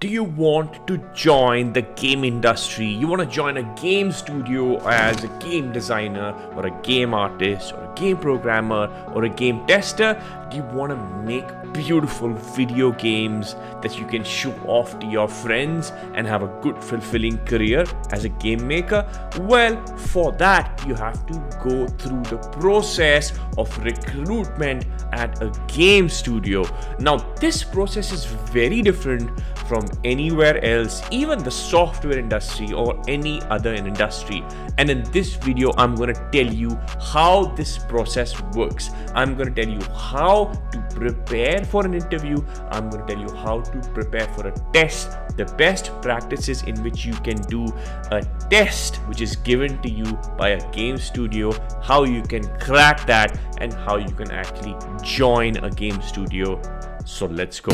Do you want to join the game industry? You want to join a game studio as a game designer or a game artist or a game programmer or a game tester? Do you want to make beautiful video games that you can show off to your friends and have a good fulfilling career as a game maker? Well, for that you have to go through the process of recruitment at a game studio. Now this process is very different from anywhere else, even the software industry or any other industry. And in this video, I'm going to tell you how this process works. I'm going to tell you how to prepare for an interview. I'm going to tell you how to prepare for a test, the best practices in which you can do a test which is given to you by a game studio, how you can crack that, and how you can actually join a game studio. So let's go.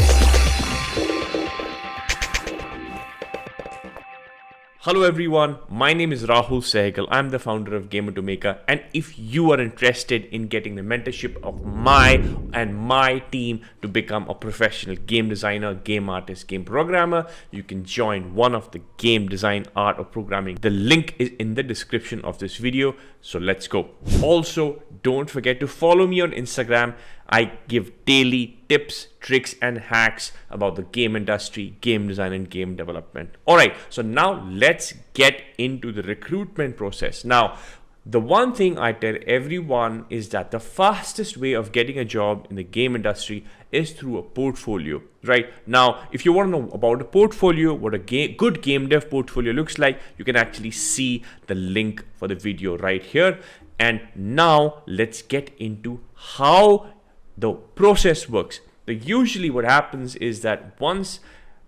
Hello everyone, my name is Rahul Sehgal. I'm the founder of Gamer to Maker, and if you are interested in getting the mentorship of my team to become a professional game designer, game artist, game programmer, you can join one of the game design, art or programming. The link is in the description of this video, so let's go. Also, don't forget to follow me on Instagram. I give daily tips, tricks, and hacks about the game industry, game design, and game development. All right, so now let's get into the recruitment process. Now, the one thing I tell everyone is that the fastest way of getting a job in the game industry is through a portfolio, right? Now, if you want to know about a portfolio, what a good game dev portfolio looks like, you can actually see the link for the video right here. And now let's get into how the process works. So usually what happens is that once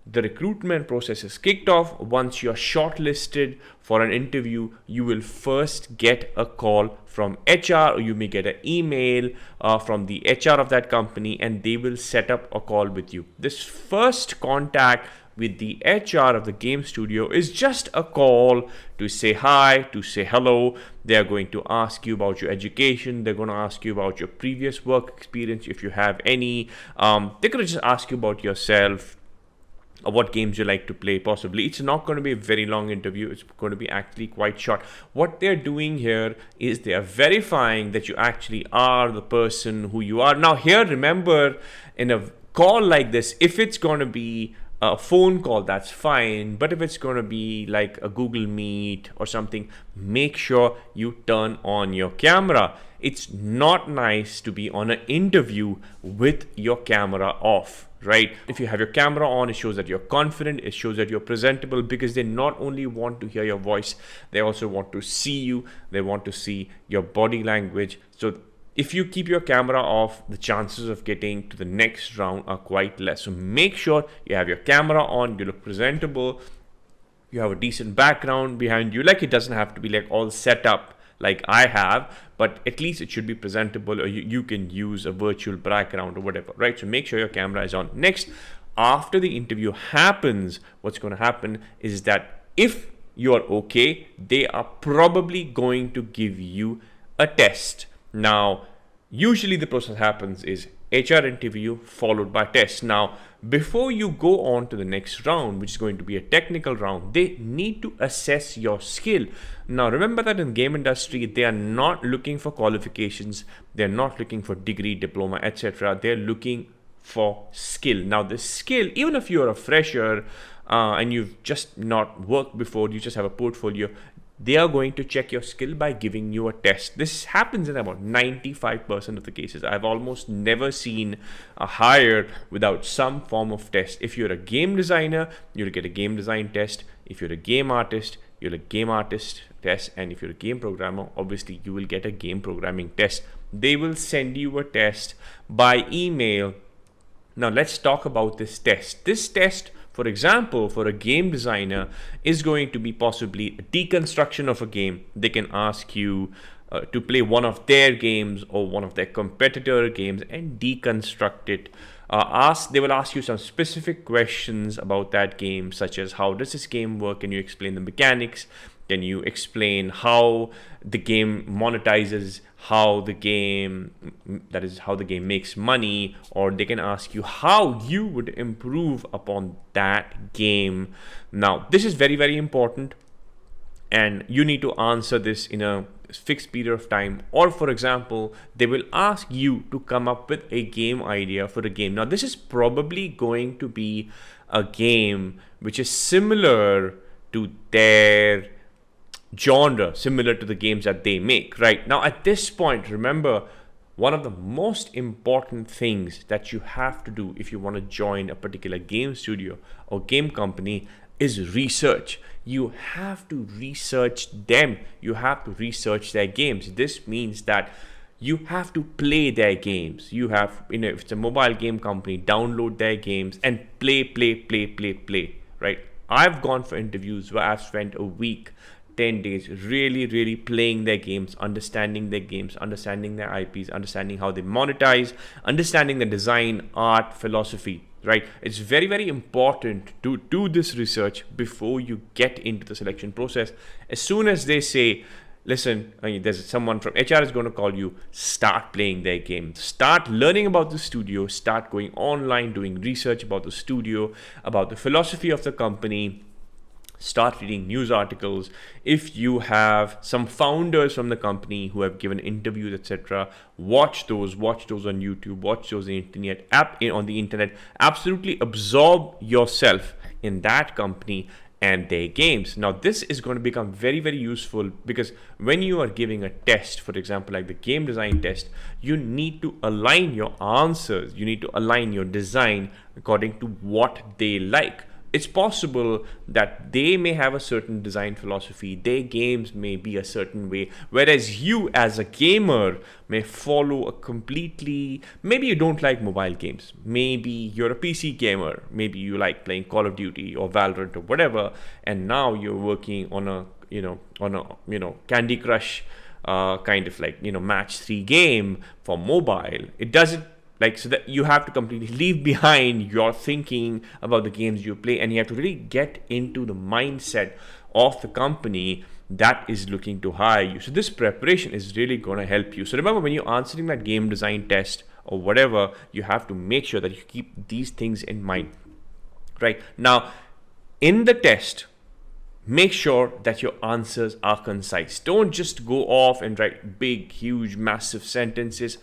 the recruitment process is kicked off, once you're shortlisted for an interview, you will first get a call from HR, or you may get an email from the HR of that company, and they will set up a call with you. This first contact with the HR of the game studio is just a call to say hi, to say hello. They're going to ask you about your education. They're going to ask you about your previous work experience, if you have any. They're going to just ask you about yourself, or what games you like to play, possibly. It's not going to be a very long interview. It's going to be actually quite short. What they're doing here is they are verifying that you actually are the person who you are. Now here, remember, in a call like this, if it's going to be a phone call, that's fine. But if it's going to be like a Google Meet or something, make sure you turn on your camera. It's not nice to be on an interview with your camera off, right? If you have your camera on, it shows that you're confident, it shows that you're presentable, because they not only want to hear your voice, they also want to see you, they want to see your body language. So if you keep your camera off, the chances of getting to the next round are quite less. So make sure you have your camera on, you look presentable, you have a decent background behind you. Like, it doesn't have to be like all set up like I have, but at least it should be presentable, or you can use a virtual background or whatever, right? So make sure your camera is on. Next, after the interview happens, what's going to happen is that if you are okay, they are probably going to give you a test. Now, usually the process happens is HR interview followed by test. Now, before you go on to the next round, which is going to be a technical round, they need to assess your skill. Now, remember that in game industry, they are not looking for qualifications. They're not looking for degree, diploma, etc. They're looking for skill. Now, the skill, even if you're a fresher and you've just not worked before, you just have a portfolio, they are going to check your skill by giving you a test. This happens in about 95% of the cases. I've almost never seen a hire without some form of test. If you're a game designer, you'll get a game design test. If you're a game artist, you'll get a game artist test. And if you're a game programmer, obviously you will get a game programming test. They will send you a test by email. Now let's talk about this test. This test, for example, for a game designer, is going to be possibly a deconstruction of a game. They can ask you to play one of their games or one of their competitor games and deconstruct it. They will ask you some specific questions about that game, such as how does this game work? Can you explain the mechanics? Can you explain how the game monetizes? how the game, that is how the game makes money, or they can ask you how you would improve upon that game. Now this is very, very important, and you need to answer this in a fixed period of time. Or for example, they will ask you to come up with a game idea for a game. Now this is probably going to be a game which is similar to their genre, similar to the games that they make. Right now at this point, remember, one of the most important things that you have to do if you want to join a particular game studio or game company is research. You have to research them. You have to research their games. This means that you have to play their games. You have, if it's a mobile game company, download their games and play, right? I've gone for interviews where I've spent a week, 10 days really playing their games, understanding their games, understanding their IPs, understanding how they monetize, understanding the design, art, philosophy, right? It's very, very important to do this research before you get into the selection process. As soon as they say, listen, there's someone from HR is going to call you, start playing their game, start learning about the studio, start going online, doing research about the studio, about the philosophy of the company, start reading news articles. If you have some founders from the company who have given interviews, etc., watch those on YouTube, watch those on the internet. Absolutely absorb yourself in that company and their games. Now this is going to become very, very useful, because when you are giving a test, for example like the game design test, you need to align your answers, you need to align your design according to what they like. It's possible that they may have a certain design philosophy, their games may be a certain way, whereas you as a gamer may follow a completely, maybe you don't like mobile games, maybe you're a PC gamer, maybe you like playing Call of Duty or Valorant or whatever, and now you're working on a Candy Crush kind of match 3 game for mobile. It doesn't, so that you have to completely leave behind your thinking about the games you play, and you have to really get into the mindset of the company that is looking to hire you. So this preparation is really going to help you. So remember, when you're answering that game design test or whatever, you have to make sure that you keep these things in mind. Right now, in the test, make sure that your answers are concise. Don't just go off and write big, huge, massive sentences.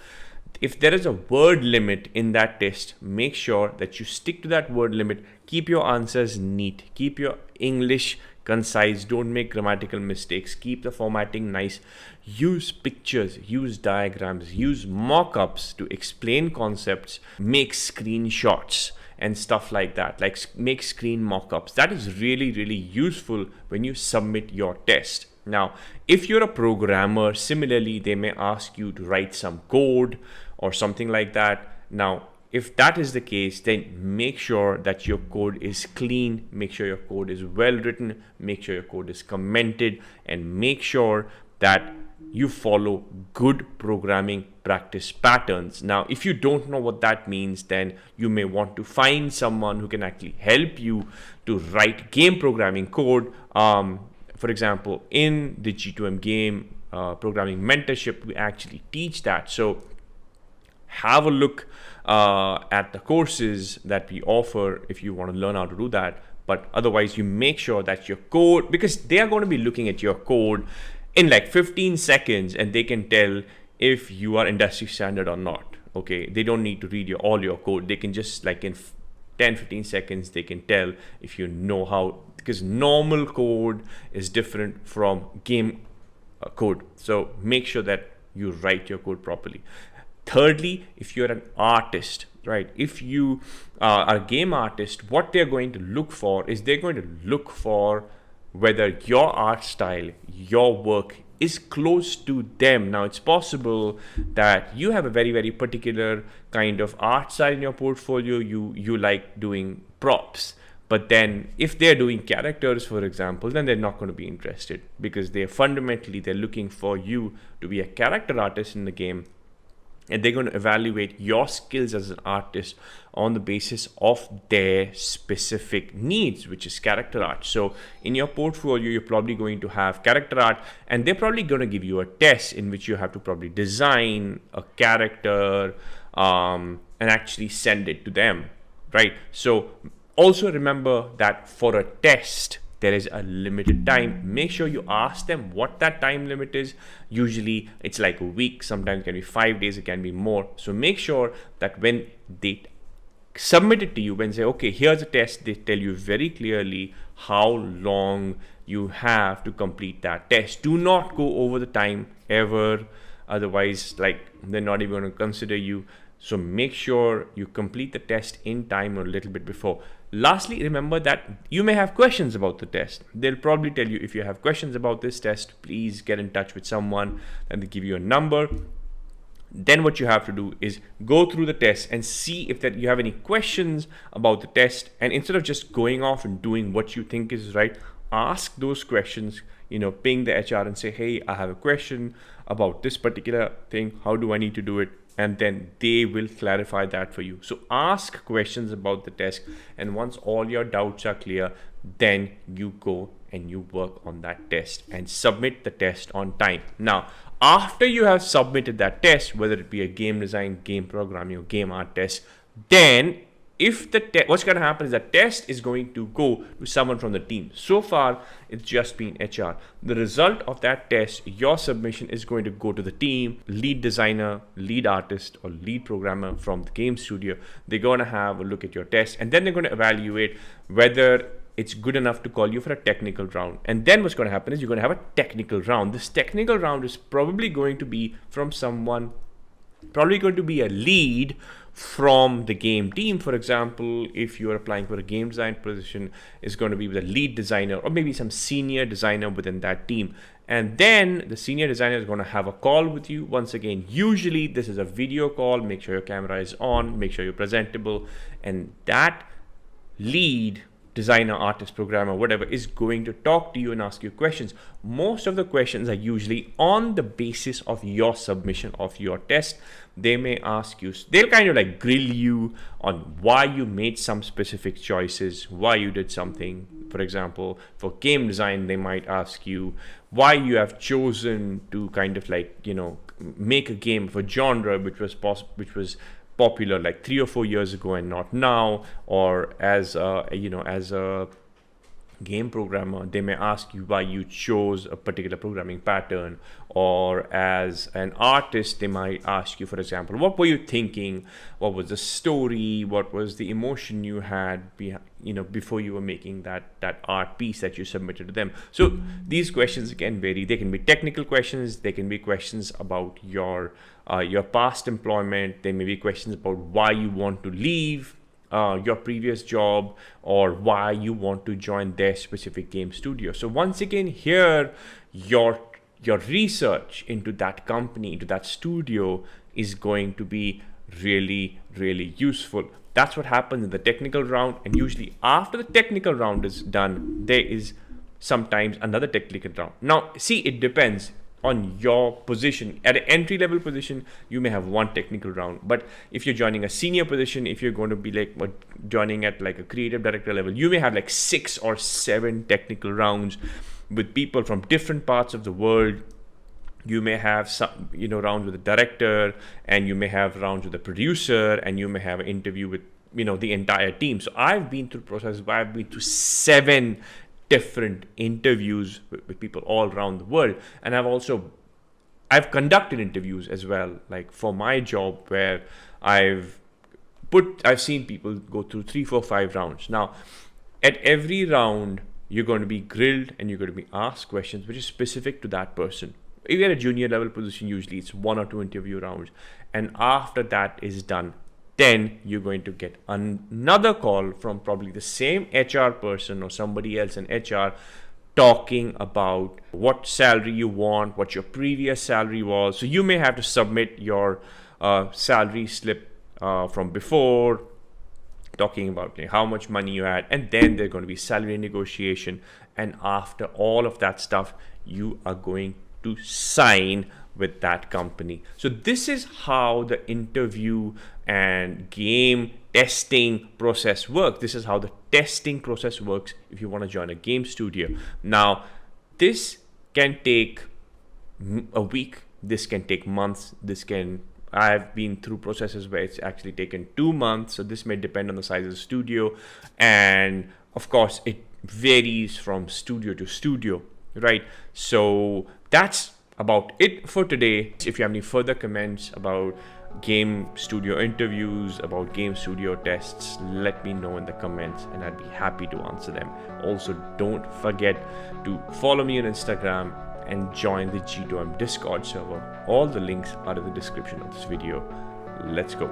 If there is a word limit in that test, make sure that you stick to that word limit. Keep your answers neat. Keep your English concise. Don't make grammatical mistakes. Keep the formatting nice. Use pictures, use diagrams, use mock-ups to explain concepts. Make screenshots and stuff like that. Make screen mock-ups. That is really, really useful when you submit your test. Now, if you're a programmer, similarly, they may ask you to write some code or something like that. Now, if that is the case, then make sure that your code is clean, make sure your code is well written, make sure your code is commented, and make sure that you follow good programming practice patterns. Now, if you don't know what that means, then you may want to find someone who can actually help you to write game programming code. For example, in the G2M game programming mentorship, we actually teach that. So have a look at the courses that we offer if you want to learn how to do that. But otherwise, you make sure that your code, because they are going to be looking at your code in 15 seconds and they can tell if you are industry standard or not. Okay, they don't need to read all your code. They can just in 10-15 seconds, they can tell if you know how, because normal code is different from game code. So make sure that you write your code properly. Thirdly, if you're an artist, right? If you are a game artist, what they're going to look for is they're going to look for whether your art style, your work is close to them. Now, it's possible that you have a very, very particular kind of art style in your portfolio. You like doing props. But then if they're doing characters, for example, then they're not going to be interested, because they're looking for you to be a character artist in the game and they're going to evaluate your skills as an artist on the basis of their specific needs, which is character art. So in your portfolio, you're probably going to have character art, and they're probably going to give you a test in which you have to probably design a character and actually send it to them, right? So also remember that for a test, there is a limited time. Make sure you ask them what that time limit is. Usually it's like a week, sometimes it can be 5 days, it can be more. So make sure that when they submit it to you, when they say, okay, here's a test, they tell you very clearly how long you have to complete that test. Do not go over the time ever. Otherwise, like, they're not even going to consider you. So make sure you complete the test in time or a little bit before. Lastly, remember that you may have questions about the test. They'll probably tell you, if you have questions about this test, please get in touch with someone, and they give you a number. Then what you have to do is go through the test and see if that you have any questions about the test. And instead of just going off and doing what you think is right, ask those questions, ping the HR and say, hey, I have a question about this particular thing. How do I need to do it? And then they will clarify that for you. So ask questions about the test, and once all your doubts are clear, then you go and you work on that test and submit the test on time. Now, after you have submitted that test, whether it be a game design, game programming, or game art test, then if what's going to happen is that test is going to go to someone from the team. So far, it's just been HR. The result of that test, your submission is going to go to the team, lead designer, lead artist, or lead programmer from the game studio. They're going to have a look at your test, and then they're going to evaluate whether it's good enough to call you for a technical round. And then what's going to happen is you're going to have a technical round. This technical round is probably going to be from someone, probably going to be a lead from the game team. For example, if you're applying for a game design position, it's going to be with a lead designer or maybe some senior designer within that team. And then the senior designer is going to have a call with you. Once again, usually this is a video call. Make sure your camera is on, make sure you're presentable, and that lead designer, artist, programmer, whatever, is going to talk to you and ask you questions. Most of the questions are usually on the basis of your submission of your test. They may ask you, they'll kind of like grill you on why you made some specific choices, why you did something. For example, for game design, they might ask you why you have chosen to kind of like, make a game for genre which was popular like 3 or 4 years ago and not now. Or as a game programmer, they may ask you why you chose a particular programming pattern. Or as an artist, they might ask you, for example, what were you thinking, what was the story, what was the emotion you had before you were making that art piece that you submitted to them. So these questions can vary. They can be technical questions, they can be questions about your past employment, there may be questions about why you want to leave your previous job, or why you want to join their specific game studio. So once again, here your research into that company, into that studio, is going to be really, really useful. That's what happens in the technical round. And usually after the technical round is done, there is sometimes another technical round. Now, see, it depends on your position. At an entry-level position, you may have one technical round. But if you're joining a senior position, if you're going to be like joining at like a creative director level, you may have like 6 or 7 technical rounds with people from different parts of the world. You may have some, rounds with the director, and you may have rounds with the producer, and you may have an interview with, the entire team. So I've been through the process where I've been to 7 different interviews with people all around the world. And I've conducted interviews as well, like for my job, where I've seen people go through 3, 4, 5 rounds. Now, at every round, you're going to be grilled and you're going to be asked questions which is specific to that person. If you're at a junior level position, usually it's 1 or 2 interview rounds. And after that is done, then you're going to get another call from probably the same HR person or somebody else in HR, talking about what salary you want, what your previous salary was. So you may have to submit your salary slip from before, talking about how much money you had, and then there's going to be salary negotiation. And after all of that stuff, you are going to sign with that company. So this is how the interview and game testing process works. This is how the testing process works if you want to join a game studio. Now, this can take a week, this can take months, I've been through processes where it's actually taken 2 months. So this may depend on the size of the studio, and of course it varies from studio to studio, right? So that's about it for today. If you have any further comments about game studio interviews, about game studio tests, let me know in the comments and I'd be happy to answer them. Also, don't forget to follow me on Instagram and join the G2M Discord server. All the links are in the description of this video. Let's go.